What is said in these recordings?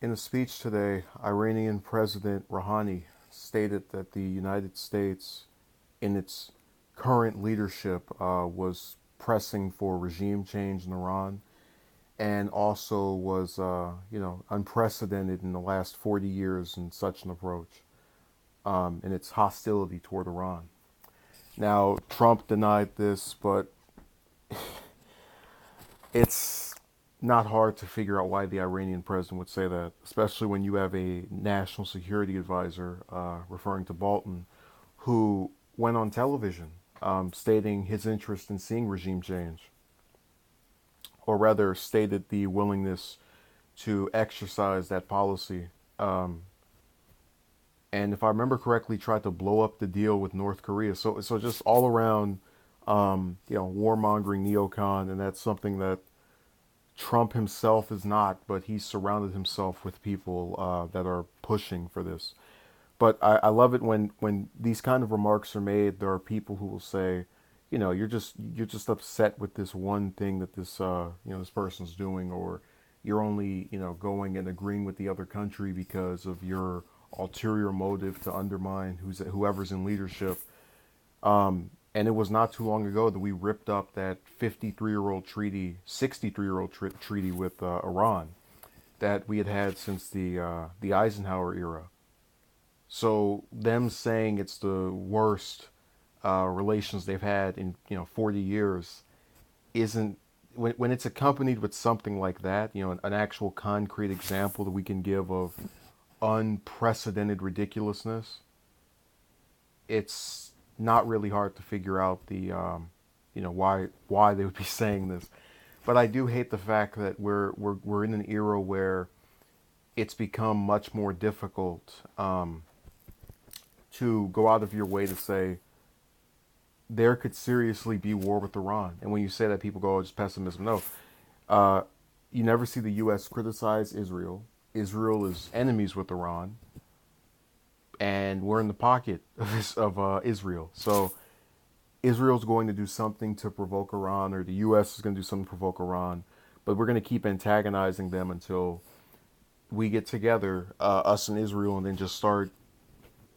In a speech today, Iranian President Rouhani stated that the United States, in its current leadership, was pressing for regime change in Iran, and also was, unprecedented in the last 40 years in such an approach, in its hostility toward Iran. Now, Trump denied this, but it's not hard to figure out why the Iranian president would say that, especially when you have a national security advisor, referring to Bolton, who went on television stating his interest in seeing regime change, or rather stated the willingness to exercise that policy. And if I remember correctly, tried to blow up the deal with North Korea. So just all around, warmongering neocon, and that's something that Trump himself is not, but he's surrounded himself with people that are pushing for this. But I love it when these kind of remarks are made. There are people who will say, you're just upset with this one thing that this person's doing, or you're only going and agreeing with the other country because of your ulterior motive to undermine whoever's in leadership. And it was not too long ago that we ripped up that 53-year-old treaty, 63-year-old treaty with Iran that we had had since the Eisenhower era. So them saying it's the worst relations they've had in 40 years isn't, when it's accompanied with something like that, an actual concrete example that we can give of unprecedented ridiculousness. It's not really hard to figure out the why they would be saying this. But I do hate the fact that we're in an era where it's become much more difficult to go out of your way to say there could seriously be war with Iran. And when you say that, people go, "Oh, just pessimism." No, you never see the U.S. criticize Israel. Israel is enemies with Iran, and we're in the pocket of Israel. So Israel's going to do something to provoke Iran, or the U.S. is going to do something to provoke Iran, but we're going to keep antagonizing them until we get together, us and Israel, and then just start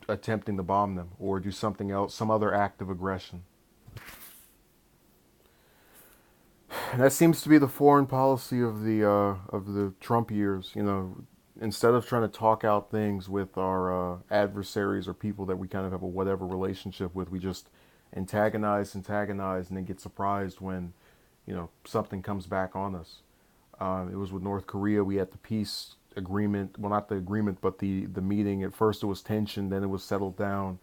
attempting to bomb them or do something else, some other act of aggression. And that seems to be the foreign policy of the Trump years. Instead of trying to talk out things with our adversaries or people that we kind of have a whatever relationship with, we just antagonize, and then get surprised when something comes back on us. It was with North Korea. We had the peace agreement. Well, not the agreement, but the meeting. At first it was tension, then it was settled down.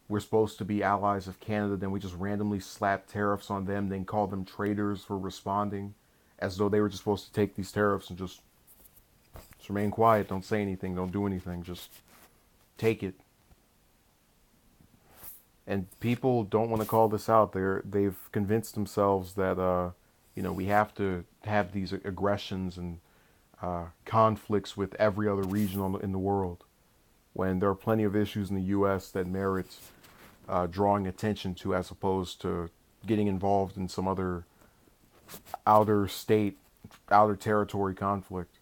We're supposed to be allies of Canada, then we just randomly slapped tariffs on them, then called them traitors for responding, as though they were just supposed to take these tariffs and just remain quiet, don't say anything, don't do anything, just take it. And people don't want to call this out. They've convinced themselves that we have to have these aggressions and conflicts with every other region in the world, when there are plenty of issues in the U.S. that merit drawing attention to, as opposed to getting involved in some other outer territory conflict.